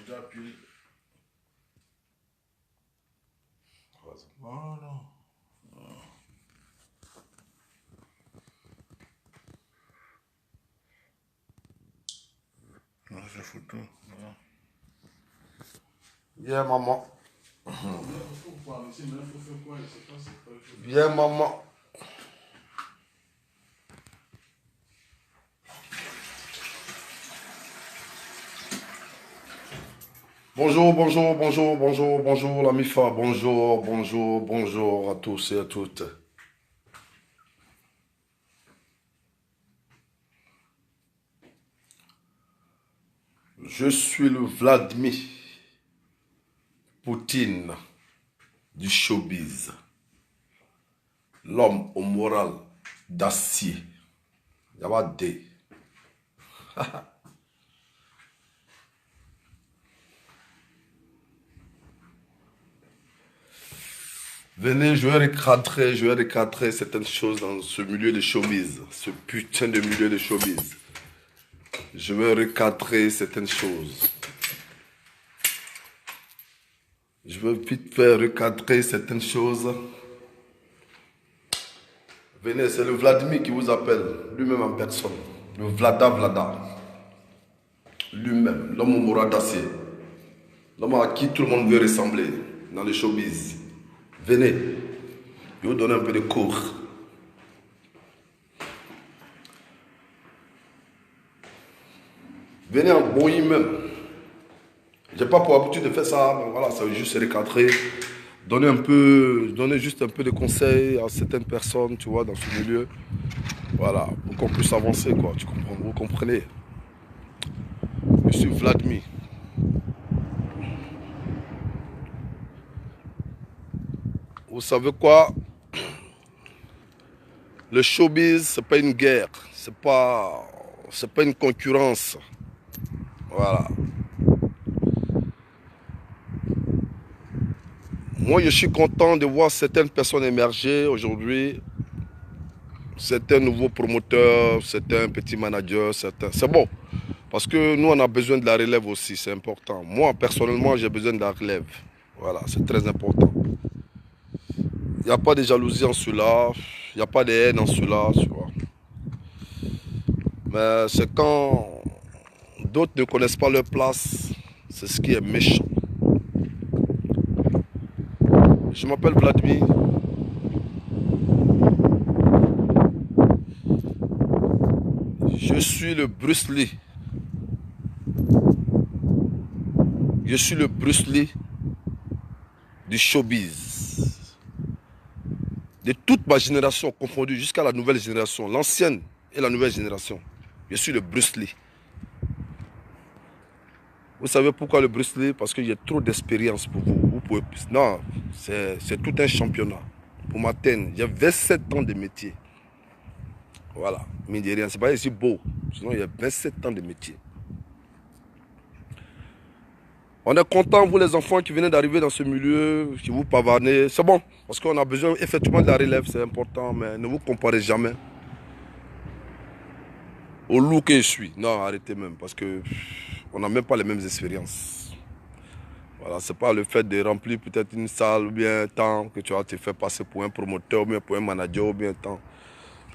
déjà appuyé. Voilà. Voilà ces photos. Voilà. Viens, maman. Viens, maman. Bonjour, bonjour, bonjour, bonjour, bonjour, la MIFA. Bonjour, bonjour, bonjour à tous et à toutes. Je suis le Vladimir Poutine du showbiz. L'homme au moral d'acier. Yabade. Venez, je vais recadrer certaines choses dans ce milieu de showbiz. Ce putain de milieu de showbiz. Je vais recadrer certaines choses. Je vais vite faire recadrer certaines choses. Venez, c'est le Vladimir qui vous appelle, lui-même en personne. Le Vlada. Lui-même, l'homme au moral d'acier. L'homme à qui tout le monde veut ressembler dans le showbiz. Venez, je vais vous donner un peu de cours. Venez en bouillie même. Je n'ai pas pour habitude de faire ça, mais voilà, ça veut juste se recadrer. Donner juste un peu de conseils à certaines personnes, tu vois, dans ce milieu. Voilà, pour qu'on puisse avancer, quoi. Tu comprends, vous comprenez. Je suis Vladimir. Vous savez quoi? Le showbiz, c'est pas une guerre, c'est pas une concurrence. Voilà. Moi, je suis content de voir certaines personnes émerger aujourd'hui. Certains nouveaux promoteurs, certains petits managers, certains. C'est bon. Parce que nous, on a besoin de la relève aussi, c'est important. Moi, personnellement, j'ai besoin de la relève. Voilà, c'est très important. Il n'y a pas de jalousie en cela, il n'y a pas de haine en cela, tu vois. Mais c'est quand d'autres ne connaissent pas leur place, c'est ce qui est méchant. Je m'appelle Vladimir. Je suis le Bruce Lee. Je suis le Bruce Lee du showbiz. De toute ma génération confondue jusqu'à la nouvelle génération, l'ancienne et la nouvelle génération. Je suis le Bruce Lee. Vous savez pourquoi le Bruce Lee? Parce qu'il y a trop d'expérience pour vous. Vous pouvez... Non, c'est tout un championnat. Pour m'atteindre, j'ai 27 ans de métier. Voilà, mine de rien, c'est pas ici beau. Sinon, il y a 27 ans de métier. On est content, vous les enfants qui venez d'arriver dans ce milieu, qui vous pavardez. C'est bon, parce qu'on a besoin effectivement de la relève, c'est important, mais ne vous comparez jamais au loup que je suis. Non, arrêtez même, parce que on n'a même pas les mêmes expériences. Voilà, c'est pas le fait de remplir peut-être une salle ou bien tant que tu vas te faire passer pour un promoteur ou bien pour un manager ou bien tant.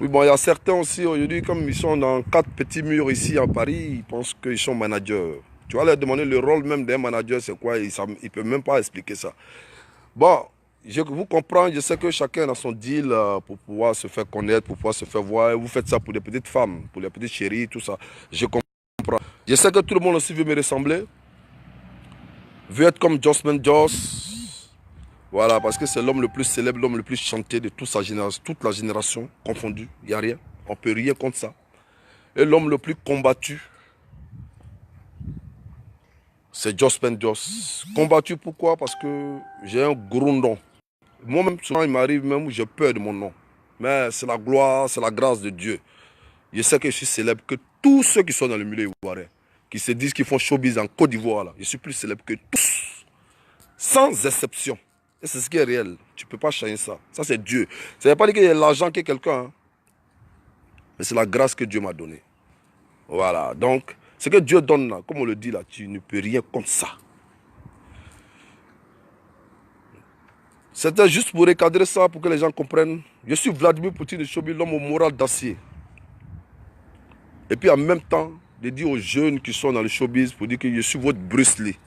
Oui, bon, il y a certains aussi aujourd'hui, comme ils sont dans 4 petits murs ici à Paris, ils pensent qu'ils sont managers. Tu vas leur demander le rôle même d'un manager, c'est quoi, ils ne peuvent même pas expliquer ça. Bon, je vous comprends, je sais que chacun a son deal pour pouvoir se faire connaître, pour pouvoir se faire voir. Vous faites ça pour des petites femmes, pour les petites chéries, tout ça. Je comprends. Je sais que tout le monde aussi veut me ressembler. Veut être comme Jossman Joss. Voilà, parce que c'est l'homme le plus célèbre, l'homme le plus chanté de toute la génération confondue. Il n'y a rien. On ne peut rien contre ça. Et l'homme le plus combattu, c'est Jossman Joss. Combattu pourquoi? Parce que j'ai un gros nom. Moi-même, souvent, il m'arrive même où j'ai peur de mon nom. Mais c'est la gloire, c'est la grâce de Dieu. Je sais que je suis célèbre que tous ceux qui sont dans le milieu ivoirien, qui se disent qu'ils font showbiz en Côte d'Ivoire, là. Je suis plus célèbre que tous, sans exception. Et c'est ce qui est réel. Tu ne peux pas changer ça. Ça, c'est Dieu. Ça ne veut pas dire qu'il y a l'argent qui est quelqu'un. Hein. Mais c'est la grâce que Dieu m'a donnée. Voilà. Donc, ce que Dieu donne, là, comme on le dit là, tu ne peux rien contre ça. C'était juste pour recadrer ça, pour que les gens comprennent. Je suis Vladimir Poutine de showbiz, l'homme au moral d'acier. Et puis en même temps, de dire aux jeunes qui sont dans le showbiz, pour dire que je suis votre Bruce Lee.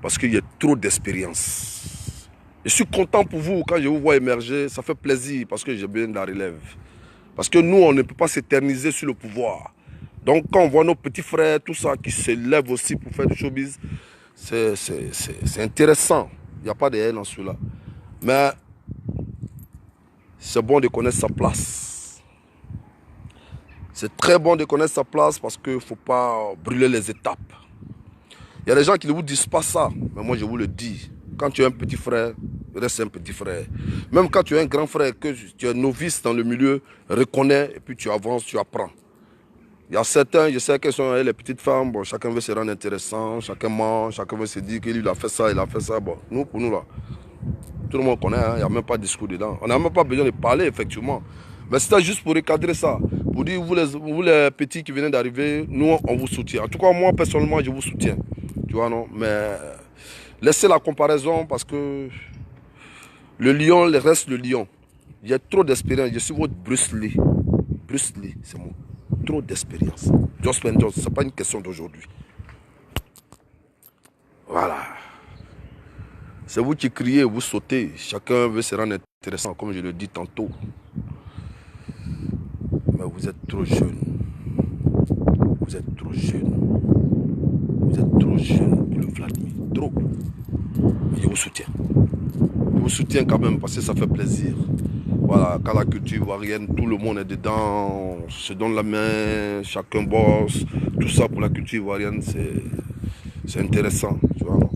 Parce qu'il y a trop d'expérience. Je suis content pour vous quand je vous vois émerger. Ça fait plaisir parce que j'ai besoin de la relève. Parce que nous, on ne peut pas s'éterniser sur le pouvoir. Donc quand on voit nos petits frères, tout ça, qui se lèvent aussi pour faire du showbiz, c'est intéressant. Il n'y a pas de haine en cela. Mais c'est bon de connaître sa place. C'est très bon de connaître sa place parce qu'il ne faut pas brûler les étapes. Il y a des gens qui ne vous disent pas ça, mais moi je vous le dis. Quand tu es un petit frère, reste un petit frère. Même quand tu es un grand frère, que tu es novice dans le milieu, reconnais et puis tu avances, tu apprends. Il y a certains, je sais qu'elles sont les petites femmes, bon, chacun veut se rendre intéressant, chacun ment, chacun veut se dire qu'il a fait ça, il a fait ça. Bon, nous, pour nous là, tout le monde connaît, hein, il n'y a même pas de discours dedans. On n'a même pas besoin de parler, effectivement. Mais c'était juste pour recadrer ça. Pour dire, vous les petits qui venez d'arriver, nous, on vous soutient. En tout cas, moi, personnellement, je vous soutiens. Tu vois, non? Mais laissez la comparaison parce que le lion reste le lion. Il y a trop d'expérience. Je suis votre Bruce Lee. Bruce Lee, c'est moi. Trop d'expérience. Joss Pendos, ce n'est pas une question d'aujourd'hui. Voilà. C'est vous qui criez, vous sautez. Chacun veut se rendre intéressant, comme je le dis tantôt. Mais vous êtes trop jeune. Vous êtes trop jeune. Vous êtes trop jeune pour le Vladimir. Trop. Mais je vous soutiens. Je vous soutiens quand même parce que ça fait plaisir. Voilà, quand la culture ivoirienne, tout le monde est dedans, on se donne la main, chacun bosse. Tout ça pour la culture ivoirienne, c'est intéressant. Tu vois, non?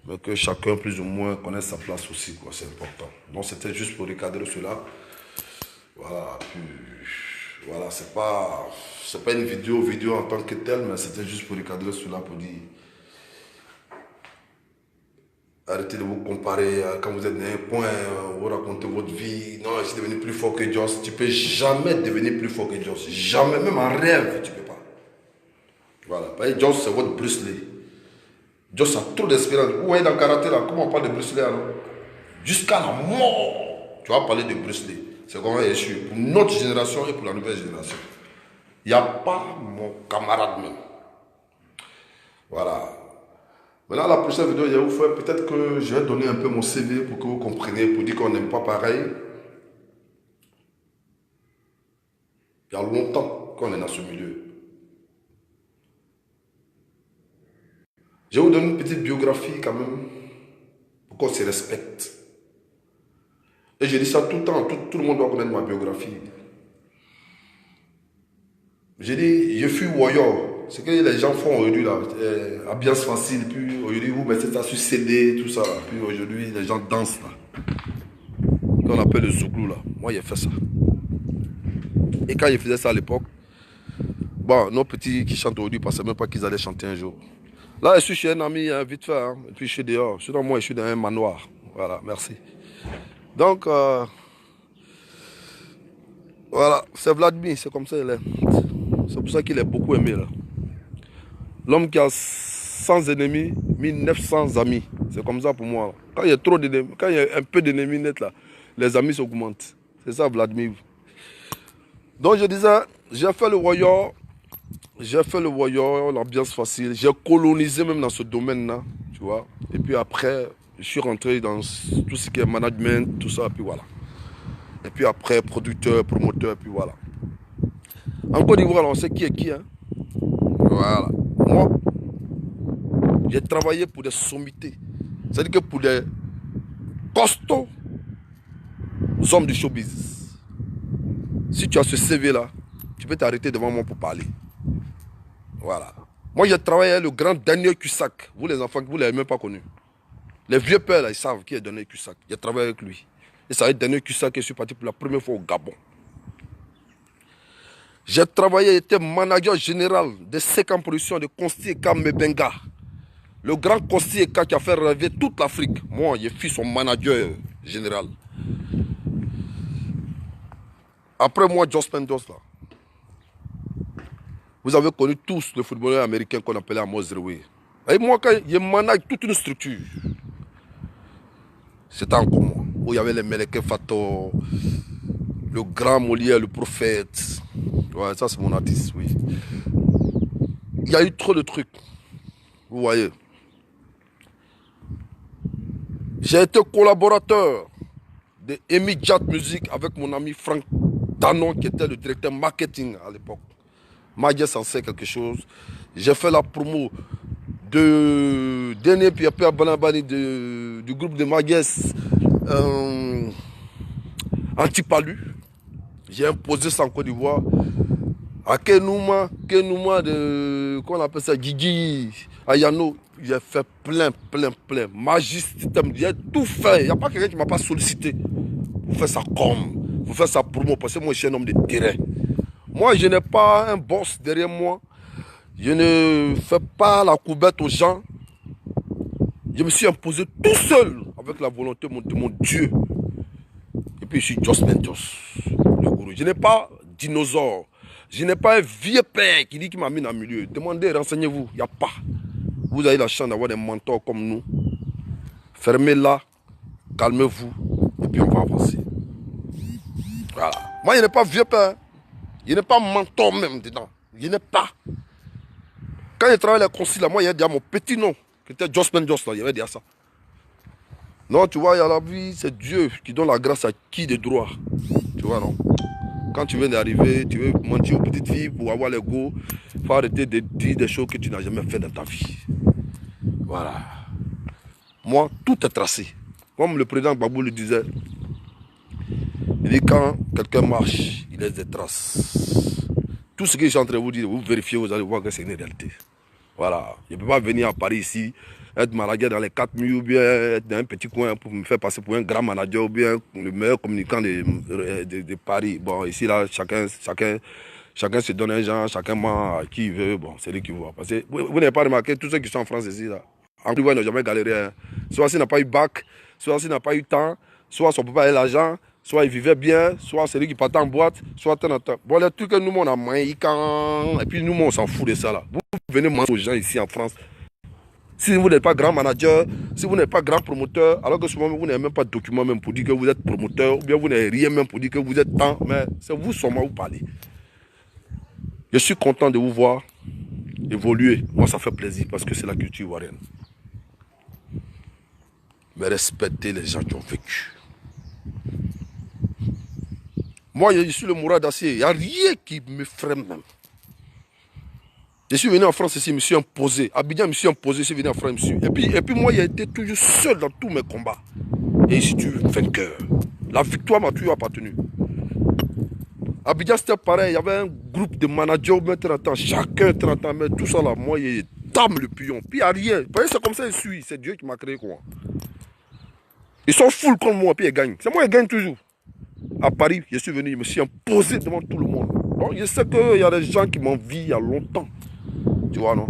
Mais que chacun plus ou moins connaisse sa place aussi, quoi, c'est important. Donc c'était juste pour recadrer cela. Voilà, puis voilà, c'est pas une vidéo en tant que telle, mais c'était juste pour recadrer cela, pour dire arrêtez de vous comparer quand vous êtes dans un point, vous racontez votre vie. Non, je suis devenu plus fort que Joss. Tu ne peux jamais devenir plus fort que Joss. Jamais, même en rêve, tu ne peux pas. Voilà, parce que Joss, c'est votre Bruce Lee. Joss a trop d'espérance. Vous voyez dans le karaté, là, comment on parle de Bruce Lee, alors? Jusqu'à la mort, tu vas parler de Bruce Lee. C'est comment je suis pour notre génération et pour la nouvelle génération. Il n'y a pas mon camarade même. Voilà. Maintenant, la prochaine vidéo, je vais vous faire, peut-être que je vais donner un peu mon CV pour que vous compreniez, pour dire qu'on n'aime pas pareil. Il y a longtemps qu'on est dans ce milieu. Je vais vous donner une petite biographie quand même, pour qu'on se respecte. Et je dis ça tout le temps, tout le monde doit connaître ma biographie. J'ai dit, je suis warrior. Ce que les gens font aujourd'hui, là, ambiance facile, puis aujourd'hui, vous mettez ça sur CD, tout ça, là. Puis aujourd'hui, les gens dansent, là. Qu'on appelle le zouglou, là. Moi, j'ai fait ça. Et quand je faisais ça à l'époque, bon, nos petits qui chantent aujourd'hui ne pensaient même pas qu'ils allaient chanter un jour. Là, je suis chez un ami, hein, vite fait, hein, et puis je suis dehors. Sinon, moi, je suis dans un manoir. Voilà, merci. Donc, voilà, c'est Vladimir, c'est comme ça il est. C'est pour ça qu'il est beaucoup aimé, là. L'homme qui a 100 ennemis, 1900 amis. C'est comme ça pour moi. Quand il y a trop d'ennemis, quand il y a un peu d'ennemis nets, là, les amis s'augmentent. C'est ça, Vladimir. Donc, je disais, j'ai fait le warrior. J'ai fait le warrior, l'ambiance facile. J'ai colonisé même dans ce domaine-là, tu vois. Et puis après, je suis rentré dans tout ce qui est management, tout ça, puis voilà. Et puis après, producteur, promoteur, puis voilà. En Côte d'Ivoire, on sait qui est qui, hein. Voilà. Moi, j'ai travaillé pour des sommités. C'est-à-dire que pour des costauds hommes du showbiz. Si tu as ce CV-là, tu peux t'arrêter devant moi pour parler. Voilà. Moi, j'ai travaillé avec le grand Daniel Cusack. Vous, les enfants, vous ne l'avez même pas connu. Les vieux pères, là, ils savent qui est Daniel Cusack. J'ai travaillé avec lui. Et ça va être Daniel Cusack que je suis parti pour la première fois au Gabon. J'ai travaillé, j'étais manager général de Sécam Production de Consti Eka Mebenga. Le grand Consti Eka qui a fait rêver toute l'Afrique. Moi, je suis son manager général. Après moi, Joss Pendos, là. Vous avez connu tous le footballeur américain qu'on appelait Amos Rewe. Et moi, quand je manage toute une structure. C'était encore moi. Où il y avait les Meleke Fator, le grand Molière, le prophète. Ouais, ça c'est mon artiste, oui. Il y a eu trop de trucs. Vous voyez. J'ai été collaborateur de Immediate Music avec mon ami Franck Tanon, qui était le directeur marketing à l'époque. Magies en sait quelque chose. J'ai fait la promo de Dernier Pierre Banabani du groupe de Magies Antipalu. J'ai imposé ça en Côte d'Ivoire. À Kenouma de, qu'on appelle ça, Gigi, Ayano, j'ai fait plein. Magie, j'ai tout fait. Il n'y a pas quelqu'un qui ne m'a pas sollicité. Vous faites ça comme, vous faites ça pour moi, parce que moi je suis un homme de terrain. Moi je n'ai pas un boss derrière moi. Je ne fais pas la coubette aux gens. Je me suis imposé tout seul avec la volonté de mon Dieu. Et puis je suis Josman Jos, le gourou. Je n'ai pas dinosaure. Je n'ai pas un vieux père qui dit qu'il m'a mis dans le milieu. Demandez, renseignez-vous. Il n'y a pas. Vous avez la chance d'avoir des mentors comme nous. Fermez-la, calmez-vous, et puis on va avancer. Voilà. Moi, je n'ai pas vieux père. Je n'ai pas mentor même dedans. Je n'ai pas. Quand je travaille les conciles, moi, il y a déjà mon petit nom, qui était Josman Jos, il y avait déjà ça. Non, tu vois, il y a la vie, c'est Dieu qui donne la grâce à qui de droit. Tu vois, non? Quand tu viens d'arriver, tu veux mentir aux petites filles pour avoir les go, il faut arrêter de dire des choses que tu n'as jamais fait dans ta vie. Voilà. Moi, tout est tracé. Comme le président Gbagbo le disait, il dit quand quelqu'un marche, il laisse des traces. Tout ce que je suis en train de vous dire, vous vérifiez, vous allez voir que c'est une réalité. Voilà. Je ne peux pas venir à Paris ici, être manager dans les 4 murs, ou bien être dans un petit coin pour me faire passer pour un grand manager, ou bien le meilleur communicant de Paris. Bon, ici, là, chacun se donne un genre, chacun ment à qui il veut. Bon, c'est lui qui voit. Parce que vous n'avez pas remarqué, tous ceux qui sont en France ici, là, en Côte d'Ivoire, ils n'ont jamais galéré. Hein. Soit s'il n'a pas eu bac, soit s'il n'a pas eu temps, soit son papa a l'argent, soit il vivait bien, soit c'est lui qui partait en boîte, soit tel. Bon, les trucs que nous, on a moyen, et puis nous, on s'en fout de ça, là. Vous venez mentir aux gens ici en France. Si vous n'êtes pas grand manager, si vous n'êtes pas grand promoteur, alors que souvent vous n'avez même pas de document même pour dire que vous êtes promoteur, ou bien vous n'avez rien même pour dire que vous êtes tant, mais c'est vous seulement vous parlez. Je suis content de vous voir évoluer. Moi, ça fait plaisir parce que c'est la culture ivoirienne. Mais respectez les gens qui ont vécu. Moi, je suis le Mourad Dacier. Il n'y a rien qui me freine même. Je suis venu en France ici, je me suis imposé. Abidjan, je me suis imposé, je suis venu en France, je me suis... Et puis moi, j'ai été toujours seul dans tous mes combats. Et ici, tu es vainqueur. La victoire m'a toujours appartenu. Abidjan, c'était pareil. Il y avait un groupe de managers, mais 30 ans, chacun 30 ans, mais tout ça là, moi, il dame le pion. Puis il n'y a rien. C'est comme ça, je suis. C'est Dieu qui m'a créé, quoi. Ils sont full comme moi, puis ils gagnent. C'est moi qui gagne toujours. À Paris, je suis venu, je me suis imposé devant tout le monde. Donc, je sais qu'il y a des gens qui m'envient il y a longtemps. Tu vois, non?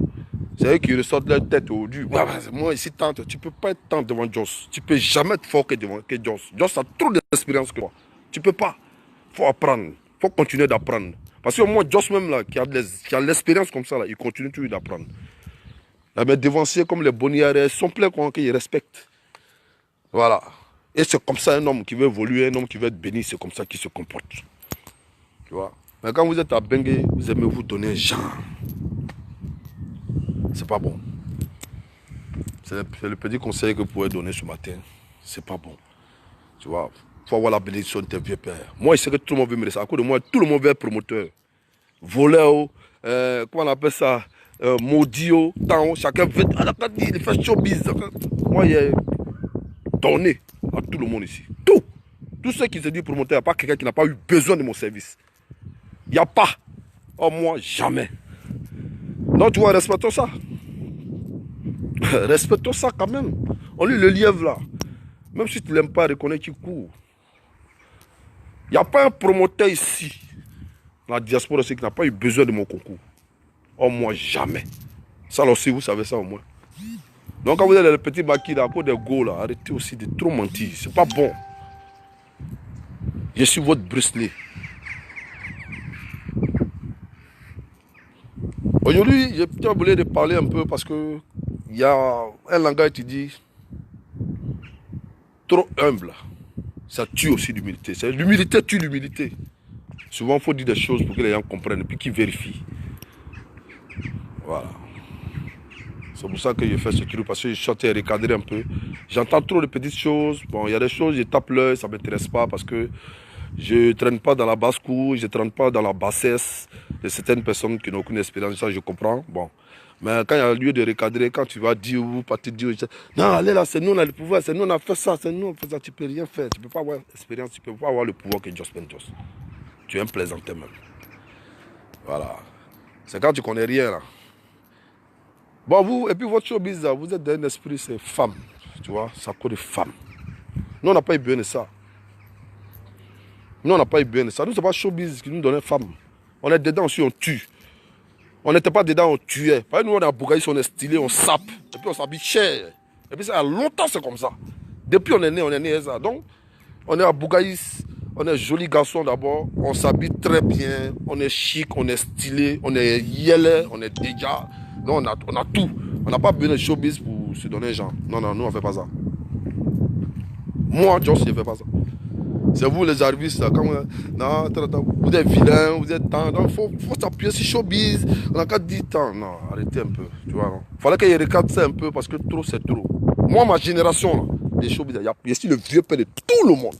C'est eux qui ressortent leur tête au début. Ouais, moi, ici, tante, tu ne peux pas être tant devant Joss. Tu ne peux jamais être fort que Joss. Joss a trop d'expérience que toi. Tu ne peux pas. Il faut apprendre. Il faut continuer d'apprendre. Parce que moi, Joss même, là, qui a l'expérience comme ça, là, il continue toujours d'apprendre. Mes devanciers comme les Bonnières sont pleins qu'ils respectent. Voilà. Et c'est comme ça un homme qui veut évoluer, un homme qui veut être béni, c'est comme ça qu'il se comporte. Tu vois. Mais quand vous êtes à Bengue, vous aimez vous donner un genre. C'est pas bon. C'est le petit conseil que vous pouvez donner ce matin. C'est pas bon. Tu vois, il faut avoir la bénédiction de tes vieux pères. Moi, je sais que tout le monde veut me laisser. À cause de moi, tout le monde veut être promoteur. Voleur, comment on appelle ça, maudit, tant, chacun veut. Il fait showbiz. Moi, j'ai donné à tout le monde ici. Tout. Tous ceux qui se disent promoteur, il n'y a pas quelqu'un qui n'a pas eu besoin de mon service. Il n'y a pas. Oh, moi, jamais. Non, tu vois, respectons ça. Respectons ça quand même. On lit le lièvre là. Même si tu ne l'aimes pas, reconnais qu'il court. Il n'y a pas un promoteur ici, la diaspora aussi, qui n'a pas eu besoin de mon concours. Oh, moi, jamais. Ça aussi, vous savez ça au moins. Donc, quand vous avez les petits maquis là, à cause des go là, arrêtez aussi de trop mentir. C'est pas bon. Je suis votre bracelet. Aujourd'hui, j'ai voulu de parler un peu parce que il y a un langage qui dit trop humble, ça tue aussi l'humilité. L'humilité tue l'humilité. Souvent, il faut dire des choses pour que les gens comprennent et puis qu'ils vérifient. Voilà. C'est pour ça que je fais ce truc, parce que je chante et recadrer un peu. J'entends trop de petites choses. Bon, il y a des choses, je tape l'œil, ça ne m'intéresse pas parce que je ne traîne pas dans la basse-cour, je ne traîne pas dans la bassesse de certaines personnes qui n'ont aucune expérience. Ça, je comprends. Bon. Mais quand il y a lieu de recadrer, quand tu vas dire ou pas te dire, non, allez là, c'est nous, on a le pouvoir, c'est nous, on a fait ça, c'est nous, on fait ça, tu ne peux rien faire. Tu ne peux pas avoir l'expérience, tu ne peux pas avoir le pouvoir que Just Ben Just. Tu es un plaisantin même. Voilà. C'est quand tu ne connais rien là. Bon, vous, et puis votre showbiz, vous êtes d'un esprit, c'est femme. Tu vois, ça cause de femmes. Nous, on n'a pas eu besoin de ça. Nous, on n'a pas eu besoin de ça. Nous, c'est pas showbiz qui nous donnait femme. On est dedans aussi, on tue. On n'était pas dedans, on tuait. Par exemple, nous, on est à Bougaïs, on est stylé, on sape. Et puis, on s'habille cher. Et puis, ça, il y a longtemps, c'est comme ça. Depuis, on est né ça. Donc, on est à Bougaïs, on est joli garçon d'abord. On s'habille très bien. On est chic, on est stylé, on est yélé, on est déjà. Donc, on a tout. On n'a pas besoin de showbiz pour se donner gens. Non, non, nous, on ne fait pas ça. Moi, Joss, je ne fais pas ça. C'est vous les arrivistes, quand vous êtes vilains, vous êtes tant. Donc, il faut s'appuyer sur showbiz. On n'a qu'à dire tant. Non, arrêtez un peu. Tu vois, il fallait qu'il recadre ça un peu parce que trop, c'est trop. Moi, ma génération, là, les showbiz, je suis le vieux père de tout le monde.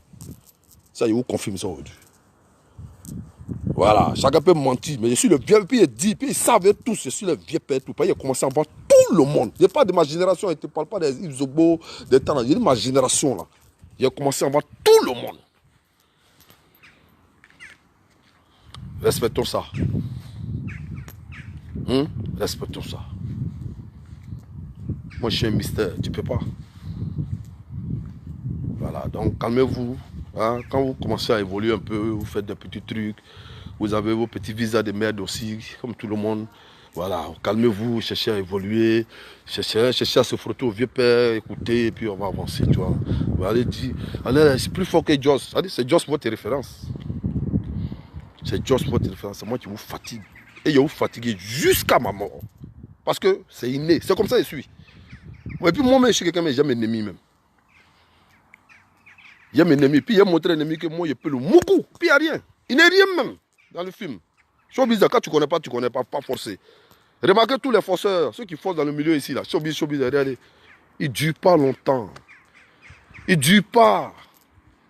Ça, je vous confirme ça aujourd'hui. Voilà, chacun peut mentir, mais je suis le vieux, puis il dit, puis ils savent tous, je suis le vieux père, tout. Puis il a commencé à voir tout le monde. Je ne parle pas de ma génération, je ne te parle pas des Izobo, des temps, je dis de ma génération, là. J'ai commencé à voir tout le monde. Respectons ça. Respectons ça. Moi, je suis un mystère, tu ne peux pas. Voilà, donc calmez-vous. Hein? Quand vous commencez à évoluer un peu, vous faites des petits trucs. Vous avez vos petits visas de merde aussi, comme tout le monde. Voilà, calmez-vous, cherchez à évoluer, cherchez à se frotter au vieux père, écoutez, et puis on va avancer, tu vois. Vous allez dire, c'est plus fort que Joss. C'est Joss votre référence. C'est Joss votre référence. C'est moi qui vous fatigue. Et je vous fatigue jusqu'à ma mort. Parce que c'est inné. C'est comme ça que je suis. Et puis moi-même, je suis quelqu'un, mais j'aime ennemi même. J'aime ennemi. Puis il a montré un ennemi que moi, je peux le moukou. Puis il n'y a rien. Il n'est rien même dans le film. Showbiz, quand tu ne connais pas, pas forcé. Remarquez tous les forceurs, ceux qui forcent dans le milieu ici, là. Showbiz, regardez. Ils ne durent pas longtemps. Ils ne durent pas.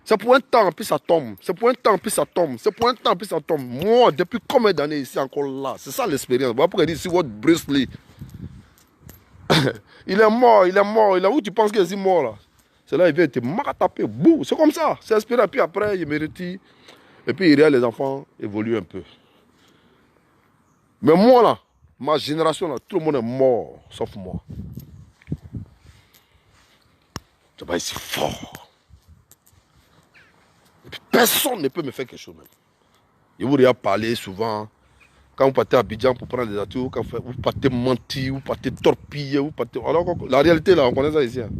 C'est pour un temps, puis ça tombe. C'est pour un temps, puis ça tombe. C'est pour un temps, puis ça tombe. Moi, depuis combien d'années ici encore là? C'est ça l'expérience. Voilà pourquoi il dit ici, votre Bruce Lee. Il est mort, il est mort. Il est où tu penses qu'il est mort là? C'est là, il vient te taper. Bouh, c'est comme ça. C'est inspiré. Puis après, il mérite. Et puis, il regarde les enfants évoluer un peu. Mais moi là, ma génération là, tout le monde est mort, sauf moi. C'est pas ici fort. Et puis, personne ne peut me faire quelque chose même. Je vous regarde parler souvent. Quand vous partez à Abidjan pour prendre des atouts, quand vous partez mentir, vous partez torpiller, vous partez... Alors, la réalité là, on connaît ça ici. Hein.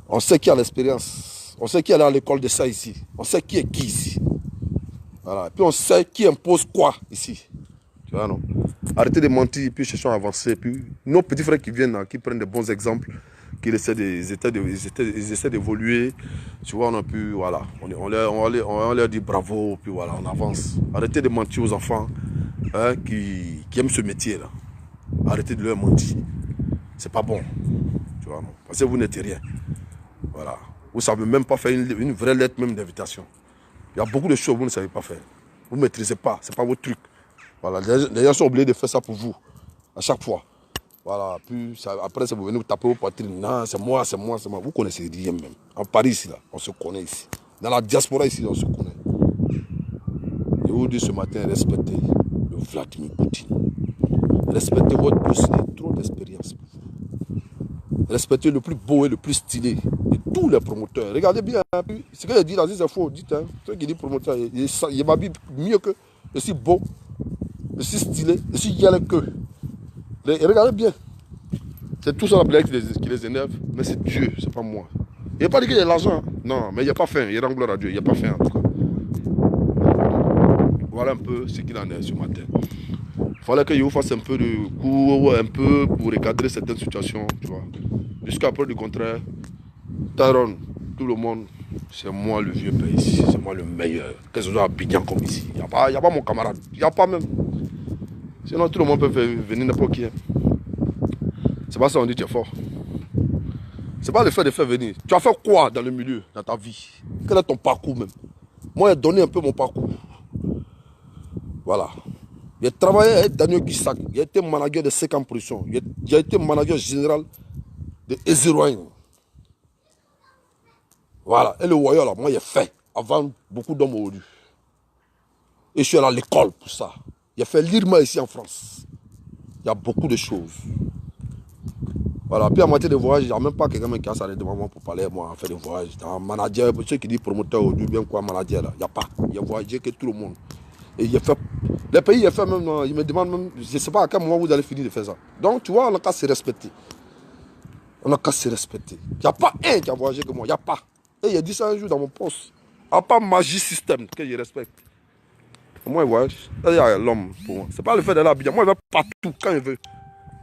On sait qui a l'expérience. On sait qui est allé à l'école de ça ici. On sait qui est qui ici. Voilà. Et puis on sait qui impose quoi ici. Tu vois, non? Arrêtez de mentir, puis cherchons à avancer. Puis nos petits frères qui viennent là, qui prennent de bons exemples, qui essaient d'évoluer. Tu vois, on a pu, voilà. On leur dit bravo, puis voilà, on avance. Arrêtez de mentir aux enfants hein, qui aiment ce métier là. Arrêtez de leur mentir. C'est pas bon. Tu vois, non? Parce que vous n'êtes rien. Voilà. Vous ne savez même pas faire une vraie lettre même d'invitation. Il y a beaucoup de choses que vous ne savez pas faire. Vous ne maîtrisez pas. Ce n'est pas votre truc. Voilà. Les gens sont obligés de faire ça pour vous. À chaque fois. Voilà. Puis ça, après, ça vous venez vous taper vos poitrines. Non, c'est moi, c'est moi, c'est moi. Vous connaissez rien même. En Paris, ici, là, on se connaît ici. Dans la diaspora, ici, on se connaît. Je vous dis ce matin, respectez le Vladimir Poutine. Respectez votre dossier. Trop d'expérience pour vous. Respectez le plus beau et le plus stylé de tous les promoteurs. Regardez bien, hein, ce que je dis là, c'est faux. Dites, hein, ceux qui disent promoteur, il m'habille mieux que, je suis beau, je suis stylé, je suis yalé que. Regardez bien. C'est tout ça la blague qui les énerve, mais c'est Dieu, c'est pas moi. Il n'a pas dit qu'il y a l'argent. Non, mais il n'y a pas faim, il rend gloire à Dieu, il n'y a pas faim en tout cas. Voilà un peu ce qu'il en est ce matin. Il fallait que je vous fasse un peu de cours, un peu pour recadrer certaines situations, tu vois. Jusqu'à preuve du contraire, Taron, tout le monde, c'est moi le vieux père ici, c'est moi le meilleur. Que ce soit à Abidjan comme ici. Il n'y a pas mon camarade, il n'y a pas même. Sinon tout le monde peut venir n'importe qui. C'est pas ça on dit tu es fort. C'est pas le fait de faire venir. Tu as fait quoi dans le milieu, dans ta vie? Quel est ton parcours même? Moi j'ai donné un peu mon parcours. Voilà. J'ai travaillé avec Daniel Kissak. J'ai été manager de 50 productions. J'ai été manager général de Ezeroine. Voilà. Et le Royal, là, moi, j'ai fait avant beaucoup d'hommes aujourd'hui. Et je suis allé à l'école pour ça. J'ai fait l'IRMA ici en France. Il y a beaucoup de choses. Voilà. Puis en matière de voyage, il n'y a même pas quelqu'un qui a s'arrêté devant moi pour parler, moi, en fait de voyage. Un manager, ceux qui disent promoteur aujourd'hui, bien quoi, manager, là. Il n'y a pas. Il y a voyagé que tout le monde. Et il a fait. Les pays, il a fait même, il me demande même, je ne sais pas à quel moment vous allez finir de faire ça. Donc, tu vois, on n'a qu'à se respecter. On n'a qu'à se respecter. Il n'y a pas un qui a voyagé que moi. Il n'y a pas. Et il a dit ça un jour dans mon poste. À part Magie Système que je respecte. Moi, il voyage. Il y a l'homme pour moi. Ce n'est pas le fait d'aller à Abidjan. Moi, il va partout quand il veut.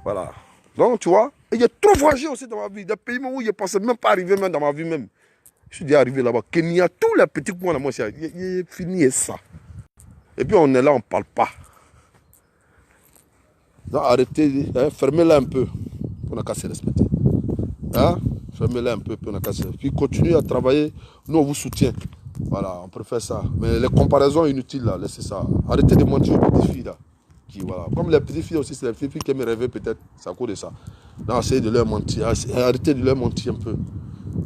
Voilà. Donc, tu vois, et j'ai trop voyagé aussi dans ma vie. Des pays où je ne pensais même pas arriver même dans ma vie même. Je suis déjà arrivé là-bas. Kenya, tous les petits points là, moi, j'ai fini ça. Et puis on est là, on ne parle pas. Donc arrêtez, hein, fermez-la un peu. On n'a qu'à se respecter. Hein? Fermez-la un peu, puis on n'a qu'à se respecter. Puis continuez à travailler. Nous, on vous soutient. Voilà, on préfère ça. Mais les comparaisons inutiles, là, laissez ça. Arrêtez de mentir aux petites filles, là. Qui, voilà. Comme les petites filles aussi, c'est les filles qui aiment rêver, peut-être. C'est à cause de ça. Donc, essayez de leur mentir. Arrêtez de leur mentir un peu.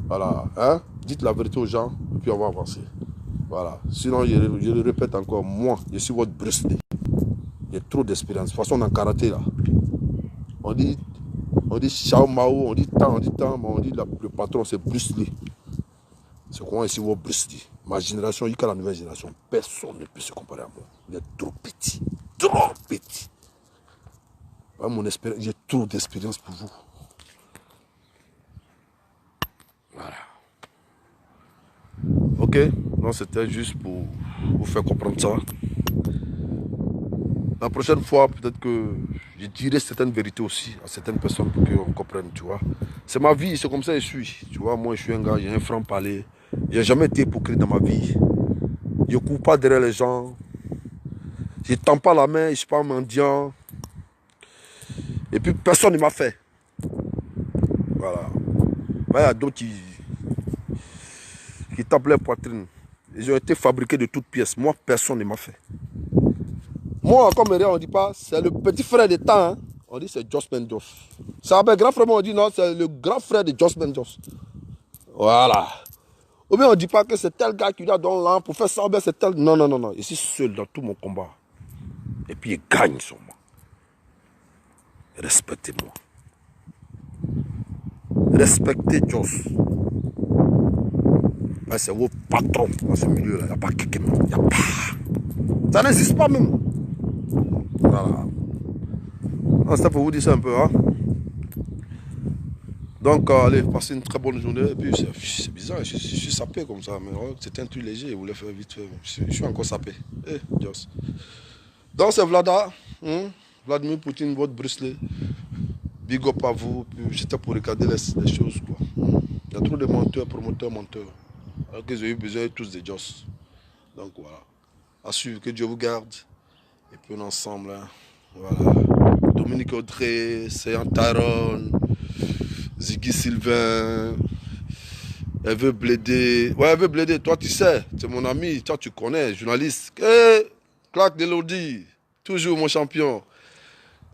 Voilà. Hein? Dites la vérité aux gens, et puis on va avancer. Voilà. Sinon, je le répète encore, moi, je suis votre Bruce Lee. J'ai trop d'expérience. De toute façon, dans le karaté, là, on dit Xiao Mao, on dit tant, mais on dit le patron, c'est Bruce Lee. C'est quoi ici, votre Bruce Lee? Ma génération, jusqu'à la nouvelle génération, personne ne peut se comparer à moi. Il est trop petit. Trop petit. J'ai trop d'expérience pour vous. Voilà. Ok, non, c'était juste pour vous faire comprendre ça. La prochaine fois, peut-être que je dirai certaines vérités aussi à certaines personnes pour qu'on comprenne, tu vois. C'est ma vie, c'est comme ça que je suis. Tu vois, moi, je suis un gars, j'ai un franc-parler. Je n'ai jamais été hypocrite dans ma vie. Je ne cours pas derrière les gens. Je ne tends pas la main, je ne suis pas un mendiant. Et puis, personne ne m'a fait. Voilà. Il y a d'autres qui tapent leur poitrine. Ils ont été fabriqués de toutes pièces. Moi, personne ne m'a fait. Moi, comme on ne dit pas, c'est le petit frère de temps. Hein. On dit c'est Joss Mendos. C'est avec grand frère, on dit non, c'est le grand frère de Joss Mendos. Voilà. Ou bien on ne dit pas que c'est tel gars qui doit dans l'an pour faire ça, ou bien c'est tel. Non, non, non, non. Je suis seul dans tout mon combat. Et puis il gagne sur moi. Respectez-moi. Respectez Joss. C'est vos patrons dans ce milieu-là. Il n'y a pas quelqu'un. Il n'y a pas. Ça n'existe pas même. Voilà. C'est pour vous dire ça un peu. Hein? Donc, allez, passez une très bonne journée. Et puis, c'est bizarre, je suis sapé comme ça. Mais c'était un truc léger, je voulais faire vite fait. Je suis encore sapé. Hey, Joss. Donc, c'est Vlada. Vladimir Poutine, votre Bruce Lee. Big up à vous. J'étais pour regarder les choses. Quoi. Il y a trop de menteurs, promoteurs, menteurs. Alors qu'ils ont eu besoin tous de Joss. Donc, voilà. À suivre, que Dieu vous garde. Et puis, on est ensemble. Hein. Voilà. Dominique Audrey, Seyan Taron. Ziggy Sylvain, elle veut blaider. Ouais, elle veut blaider. Toi, tu sais, c'est mon ami. Toi, tu connais, journaliste. Hey, Clark Delody, toujours mon champion.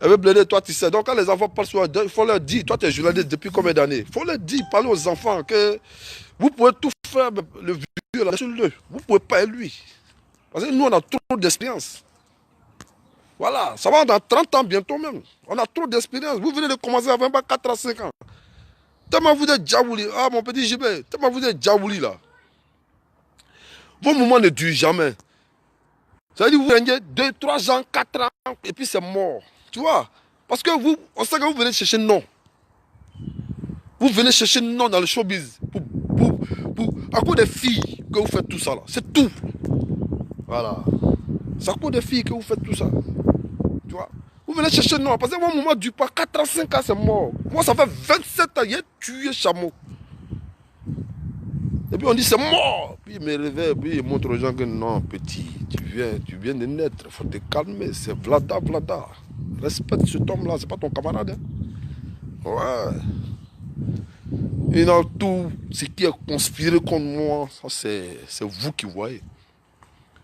Elle veut blaider, toi, tu sais. Donc, quand les enfants parlent sur il faut leur dire. Toi, tu es journaliste depuis combien d'années? Il faut leur dire, parler aux enfants que vous pouvez tout faire. Le vieux, là, le. Vous ne pouvez pas être lui. Parce que nous, on a trop d'expérience. Voilà, ça va dans 30 ans bientôt même. On a trop d'expérience. Vous venez de commencer à 4 à 5 ans. Tellement vous êtes Djaouli. Ah, mon petit Gibé, tellement vous êtes Djaouli là. Vos moments ne durent jamais. Ça veut dire que vous gagnez 2, 3 ans, 4 ans, et puis c'est mort. Tu vois? Parce que vous, on sait que vous venez chercher non. Vous venez chercher non dans le showbiz. À cause des filles que vous faites tout ça là. C'est tout. Voilà. C'est à cause des filles que vous faites tout ça. Tu vois? Vous venez chercher non. Parce que mon moment ne dure pas 4 ans, 5 ans, c'est mort. Moi, ça fait 27 ans, j'ai tué chameau. Et puis on dit c'est mort. Puis il me réveille, puis il montre aux gens que non, petit, tu viens de naître, il faut te calmer, c'est Vlada, Vlada. Respecte cet homme-là, c'est pas ton camarade. Hein. Ouais. Et dans tout ce qui est conspiré contre moi, ça c'est vous qui voyez.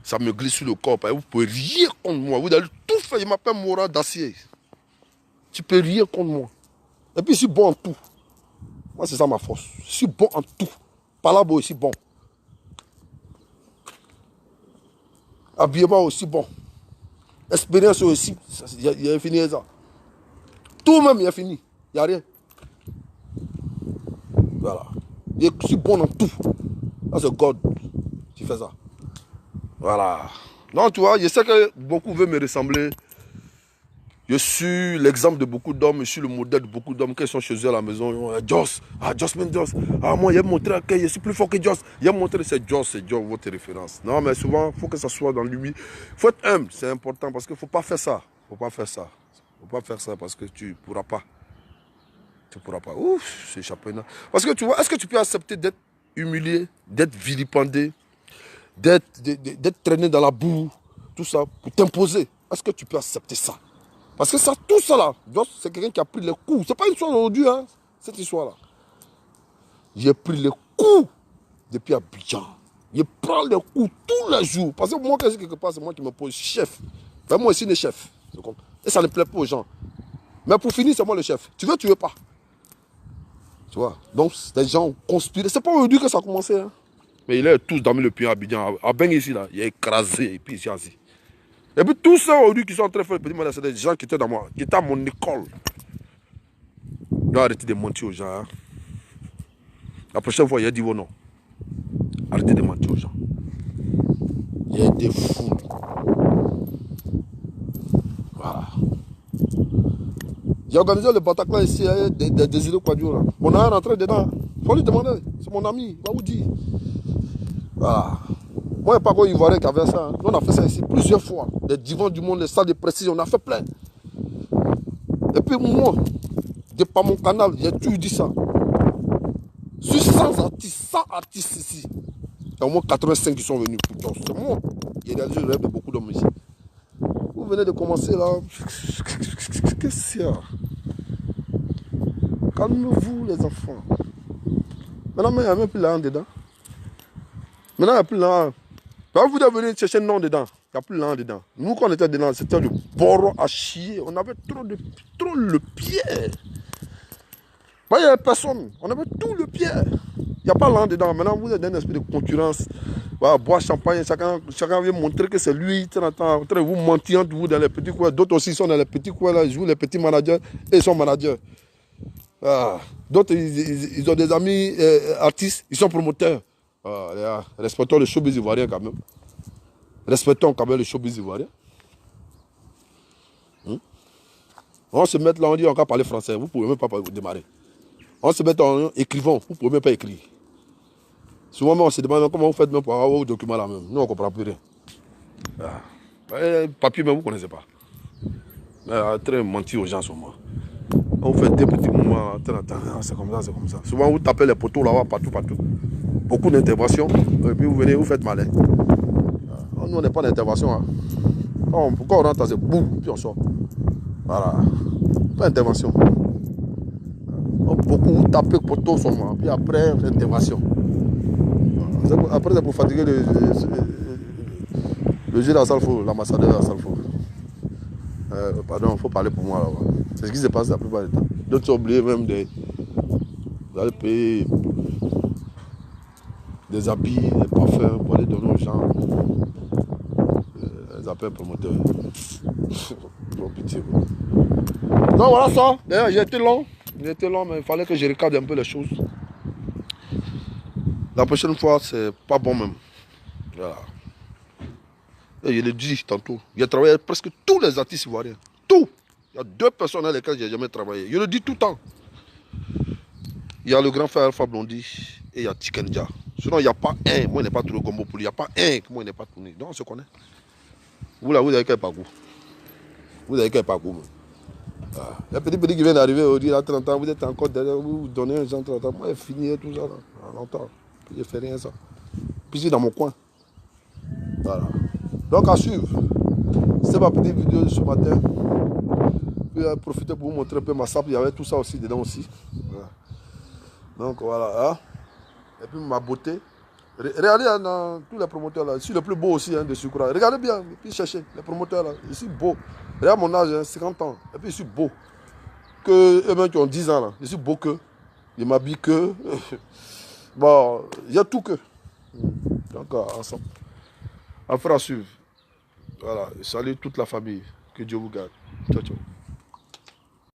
Ça me glisse sur le corps, vous pouvez rien contre moi. Vous allez tout faire, il m'appelle Moral d'acier. Tu peux rien contre moi. Et puis je suis bon en tout. Moi c'est ça ma force. Je suis bon en tout. Palabo aussi bon. Habillement aussi bon. Expérience aussi. Il a fini ça. Tout même, il a fini. Il n'y a rien. Voilà. Je suis bon dans tout. Là, c'est God qui fait ça. Voilà. Non, tu vois, je sais que beaucoup veulent me ressembler. Je suis l'exemple de beaucoup d'hommes, je suis le modèle de beaucoup d'hommes qui sont chez eux à la maison. Joss, Joss Mendos. Moi, il a montré que je suis plus fort que Joss. Il a montré que c'est Joss, votre référence. Non, mais souvent, il faut que ça soit dans lui. Il faut être humble, c'est important parce qu'il ne faut pas faire ça. Il ne faut pas faire ça. Il ne faut pas faire ça parce que tu ne pourras pas. Tu ne pourras pas. Ouf, c'est championnat. Parce que tu vois, est-ce que tu peux accepter d'être humilié, d'être vilipendé, d'être traîné dans la boue, tout ça, pour t'imposer? Est-ce que tu peux accepter ça? Parce que ça, tout ça là, c'est quelqu'un qui a pris les coups. C'est pas une histoire d'aujourd'hui, hein, cette histoire-là. J'ai pris les coups depuis Abidjan. Je prends les coups tous les jours. Parce que moi, quelque part, c'est moi qui me pose chef. Ben, moi aussi, le chef. Et ça ne plaît pas aux gens. Mais pour finir, c'est moi le chef. Tu veux pas. Tu vois. Donc, les gens ont conspiré. C'est pas aujourd'hui que ça a commencé. Hein. Mais il est tous dans le pied à Abidjan. À Ben ici, là, il est écrasé. Et puis ici, assis. Et puis tous ceux aujourd'hui qui sont très forts, c'est des gens qui étaient qui étaient à mon école. Ils doivent arrêter de mentir aux gens. Hein. La prochaine fois, il a dit non. Arrêtez de mentir aux gens. Il y a des fous. Voilà. J'ai organisé le Bataclan ici, des îles Quadio là. On a rentré dedans. Il faut lui demander. C'est mon ami, il va vous dire. Voilà. Moi, il n'y a pas qu'un Ivoirien qui avait ça. Hein. Nous, on a fait ça ici plusieurs fois. Les divans du monde, les salles de précision, on a fait plein. Et puis moi, de par mon canal, j'ai toujours dit ça. Sur 100 artistes ici, il y a au moins 85 qui sont venus pour Joss. C'est moi. Il y a réalisé le rêve de beaucoup d'hommes ici. Vous venez de commencer là. Qu'est-ce que c'est? Calmez-vous les enfants. Maintenant, il n'y a même plus la dedans. Maintenant, il n'y a plus la. Quand vous devez venir chercher le nom dedans, il n'y a plus l'an dedans. Nous, quand on était dedans, c'était du bord à chier. On avait trop le pied. Il n'y avait personne. On avait tout le pied. Il n'y a pas l'an dedans. Maintenant, vous êtes dans un esprit de concurrence. Voilà, boire champagne, chacun vient montrer que c'est lui en train de vous mentir entre vous dans les petits coins. D'autres aussi sont dans les petits coins, là, ils jouent les petits managers et ils sont managers. Ah. D'autres, ils ont des amis artistes, ils sont promoteurs. Ah, respectons le showbiz ivoirien quand même. Respectons quand même le showbiz ivoirien. On se met là, on dit on va parler français, vous ne pouvez même pas démarrer. On se met en écrivant, vous ne pouvez même pas écrire. Souvent, on se demande comment vous faites même pour avoir vos documents là même. Nous, on ne comprend plus rien. Papier, même, vous ne connaissez pas. Très mentir aux gens sur moi. On fait des petits moments, c'est comme ça, c'est comme ça. Souvent, vous tapez les poteaux là-bas, partout. Beaucoup d'interventions, et puis vous venez, vous faites malin. Nous, on n'est pas d'intervention. Hein. Pourquoi on rentre, c'est boum, puis on sort. Voilà. Pas d'intervention. Beaucoup vous tapez poteau seulement, puis après, on fait intervention. Après, c'est pour fatiguer le jeu d'Assalfo, l'ambassadeur d'Assalfo. Pardon, il faut parler pour moi là-bas. C'est ce qui se passe la plupart du temps. D'autres sont oubliés même d'aller payer des habits, des parfums pour aller donner aux gens. Les appels promoteurs. Trop pitié. Donc voilà ça. D'ailleurs, j'ai été long, mais il fallait que je recadre un peu les choses. La prochaine fois, c'est pas bon même. Voilà. Et je le dis tantôt. J'ai travaillé avec presque tous les artistes ivoiriens. Tout. Il y a 2 personnes avec lesquelles je n'ai jamais travaillé. Je le dis tout le temps. Il y a le grand frère Alpha Blondy et il y a Tikenja. Sinon, il n'y a pas un. Moi, il n'est pas tout le gombo pour lui. Il n'y a pas un que moi, il n'est pas tourné. Donc, on se connaît. Vous là, vous avez quel parcours? Vous avez quel parcours? Les petits qui viennent d'arriver aujourd'hui, à 30 ans, vous êtes encore derrière, vous donnez un gens 30 ans. Moi, j'ai fini tout ça, là, longtemps. Je fais rien ça. Puis je suis dans mon coin. Voilà. Donc à suivre. C'est ma petite vidéo de ce matin. Puis profiter pour vous montrer un peu ma sape. Il y avait tout ça aussi dedans aussi. Voilà. Donc voilà. Hein. Et puis ma beauté. Regardez hein, dans tous les promoteurs là. Je suis le plus beau aussi hein, de Sucra. Regardez bien. Et puis cherchez les promoteurs là. Je suis beau. Regarde mon âge, hein, 50 ans. Et puis je suis beau. Que eux-mêmes qui ont 10 ans là. Je suis beau que. Je m'habille que. Bon, il y a tout que. Donc ensemble. Affaire à suivre. Voilà. Salut toute la famille. Que Dieu vous garde. Ciao, ciao.